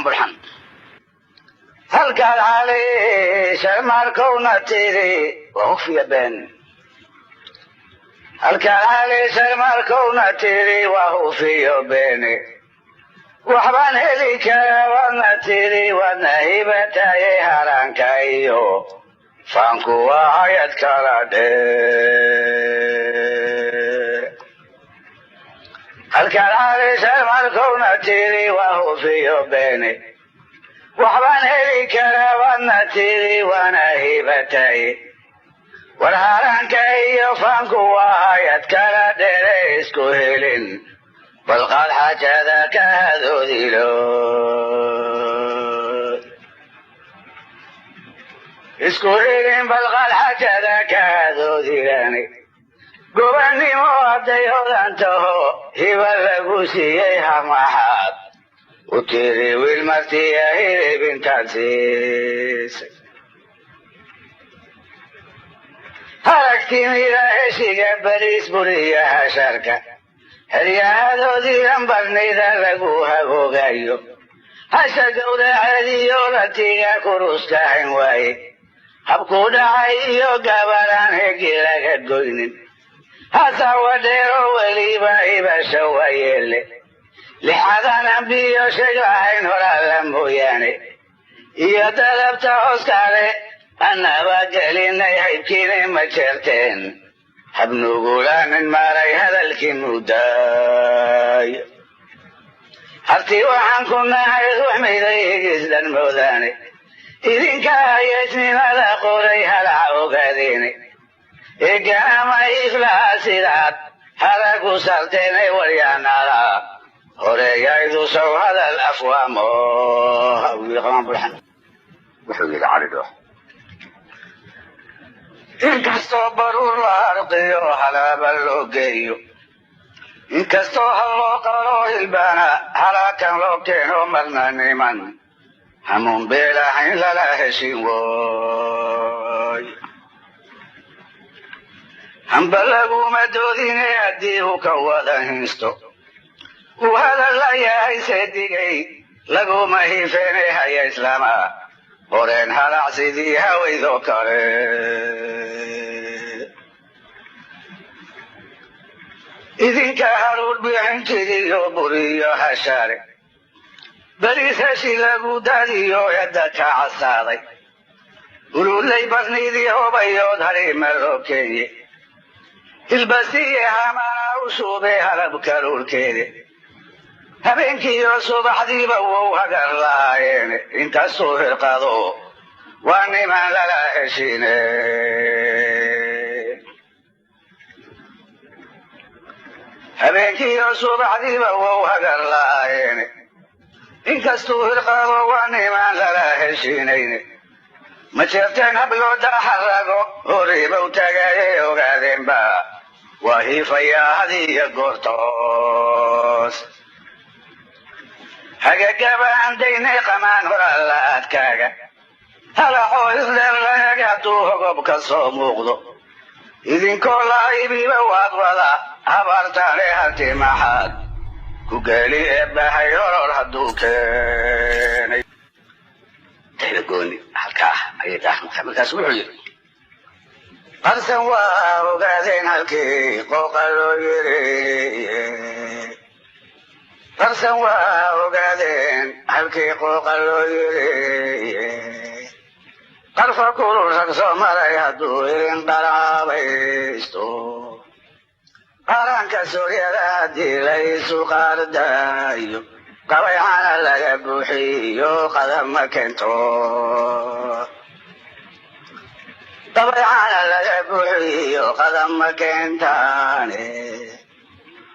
برحن هل قال علي شرماركونا تيري وخفي بين هل قال علي شرماركونا تيري وخفي بيني وحبان هليك وانا تيري وانا هيبتاي هرانكايو فانكو وعيد كرادي هل قال علي شرماركونا تيري وخفي بيني وحبان هليك وانا تيري وانا هيبتاي والهرانكايو فانكو وعيد كرادي اسكو هلين بل قال حاجة ذاك هذو ذيلون اسكورين بل قال حاجة ذاك هذو ذيلاني قبني موضي هذانته هبا لقوسيه محاب وتيري والمرتي هيري بنت عزيز هلكتي ميلا هشيق بريس بريها شركة هريادودي لمبرنيدا لقوها قوغايو هشقودا عاديو لتيغا كروستاحن واي هبقودا عايو قابلان هكي لك قوينين هساوا ديرو وليبا إبا شوايلي لحظانا بيو شقاحن هلا لمبوياني إيا تلبتا حسكاري أنا باقلين يحبكيني مجرتين حبنو قولان ماري هذا الكيموداي حرتي وحن كنا حيث وحميدي قزدا موذاني إذن كايتني ماذا قولي هلعو قاذيني إقاما إفلا سيرات هلقو سرتيني وليانا هوري يايدو سو هذا الأفوام هاوي غمان بالحن وحوي لعالدو inkastoo baruur la ardayo halaaba loo geeyo inkastoo hal loo qalo hilbaana halaakan loo keeno marna niman hamuun beelahayn lala heshin woy hamba laguma doodine haddii uu ka wada hinsto uu hadal la yahay seedigay laguma hiifeene haya islaama horeen halac sidii hawaydoo kale idinka haruur bixintidiyo buriyo hashaare beriis heshi lagu daadiyo edda ka casaaday ululay barnidii hobayood hariima loo keenye hilbasiye hamana u shuubay halab karuurkeede habeenkiiyo subaxdiiba wou hagar laayeene inkastuu hirqado waa niman lala heshine habeenkiiyo subaxdiiba wou hagar laayeene inkastuu hirqado waa niman lala heshinayne ma jeerteen hablooda xarago horiibow tagaayay ogaadeenba waa hiifayaa hadiyo goortoos hagagabaan daynay qamaan horalla adkaaga halaxoo isdheer laheg hadduu hogob ka soo muuqdo idinkoo laayibiiba waad wada habaartaane halti maxaad ku geeli eebbahay horor hadduu keenay daylagooni halkaa ayay daahmata markaas wuxuu yidhi qarsan waa ogaadeen halkii qooqa loo yiri qarsan waa ogaadeen halkii qooqa loo yiri qarfa kulul rag soo maray hadduu irin qaraabaysto qaranka sooryada haddii laysu qaardaayo qabaycana laga buuxiyo qadama keento qabaycana laga buuxiyo qadama keentaane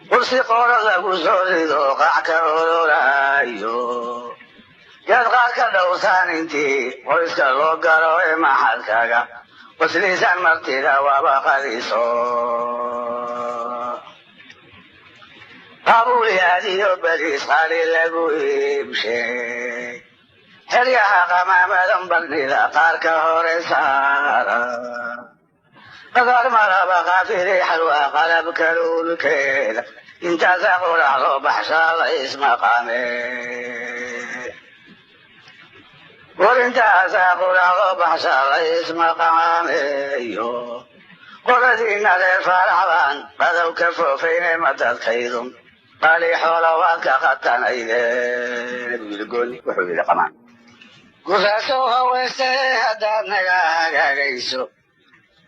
kursi qoora lagu soo rido qac ka ololaayo yaad qaar ka dhowsaan intii qoyska loo galo ee maxadkaga wasliisan martida waaba qadiso qabuulyaadiyo beriis qali lagu iibshay xeryaha qamaamadan barnida qaar ka hore saara qadar maraba qaafiri xalwa qalabka lulkeeda intaasa qurac loo baxshaa la ismaqaamee وانت أساقل أغبح رئيس مقامي قردين للفرعان بدو كفوفين متدخيض قالي حولواتك خطان أيدين بيقول وحوي لقمان قصصوها ويستهي هداد نقاها قيسو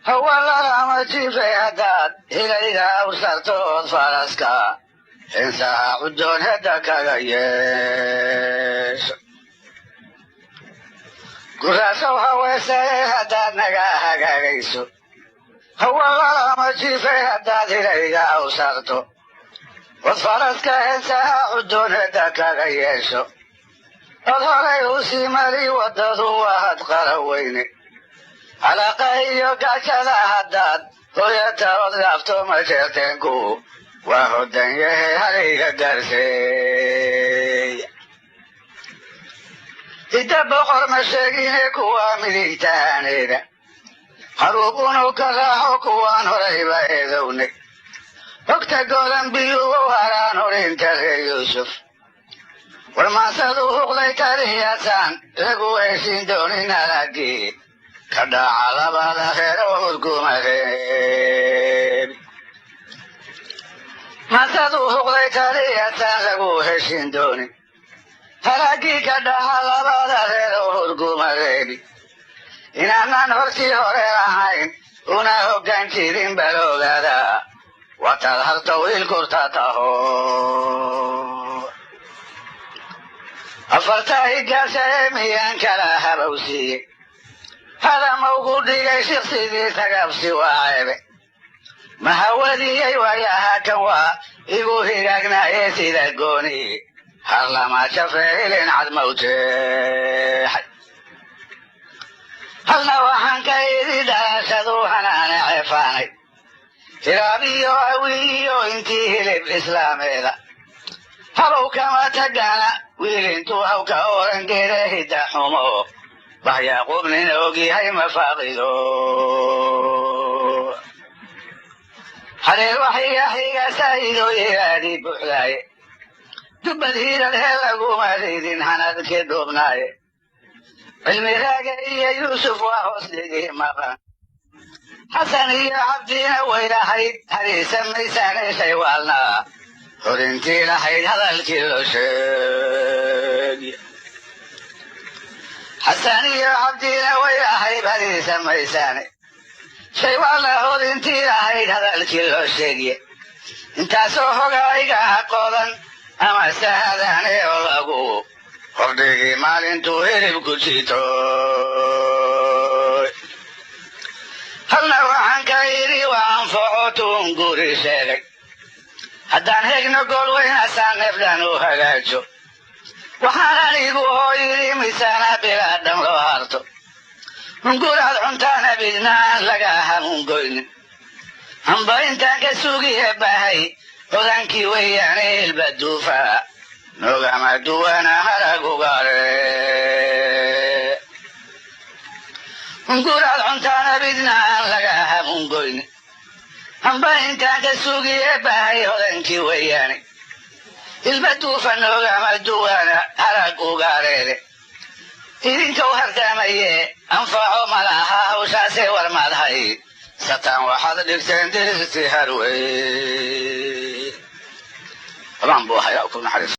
هو اللهم جيفي هداد إليها أوصلتو فرسكا إنسا عدون هدك قيس قصصوها ويستهي هداد نقاها قيسو هو اللهم جيفي هداد إليها أوصلتو وفرسك إنسا عدون هدك قيس الهري وسيمري وددو واحد قرويني على قهيو قاكلا هداد ويتا وضعفتو مجرتنكو وهدن يهي هليك قرسي إذا بقر مشاقيني كوا مليتاني حروبونو كراحو كوان هريبا إذوني وقت قولن بيو وهران هرين تغير يوسف والماسدو حقلي ترياسان لقو ايسين دوني نالاقي كدا على بعض خير وحدكو مخيب ماسدو حقلي ترياسان لقو ايسين دوني نالاقي كدا على بعض خير وحدكو مخيب إنانا نفسي هوريرهاين una hoggaantiidin baloogaada wataad harta wiil kurtaataho afartaa higaashae miyaan kala habawsiiye hadama ugu dhigay shiksigii tagaabsi waaceebe mahawadiyey waayaha kan waa igu higaagnaayee sida gooni harlama shafeehilin cadmawteexay halna waxaan ka idhi dhaashaduu hanaane ceefaanay hiraabiyo awiiyo intii hilib islaameeda habow kama tagana wiil intuu hawka oran geere hidda xumo bah yaaqub nin ogyahay mafaaqido hareer waxiga xiga saayido ilaadii buuxdaaye dubbad hiiran hee laguma ridin hanadke dhuubnaaye cilmigaaga iyo yuusuf waa hoos dhigii maqan xasan iyo cabdiina way lahayd hadiisan maysaanay waalnaa horintii lahayd hadalkii loo sheegi xasan iyo cabdiina way lahayd hadiisan maysaanay waalnaa horintii lahayd hadalkii loo sheegiye intaasoo hogayga aqoodan ama sahadaane oo lagu hordhigii maalintuu hilibku jito halna waxaan ka idhi waa anfaco tuun guri sheegay haddaan hegno gool weynasaan neefdhan u hagaajo waxaan anigu oo yidhi misaana bilaa dhan loo harto hunguraad cuntaana bidna aan laga hamungoynin hamba intaan ka sugiye bahay odankii weeyaane hilba duufaa nogama duwana haragugaare hunguraad cuntaana bidna aan laga hamungoynin hamba intaan ka sugiye bahay odankii weeyaane hilba duufa nogama duwana haragugaarede idinkow hardaamaye anfaco malaha hawshaasee warmaadhay sataan waxaad dhigteen dirisi harwey amaan buu hayaa ku naxariis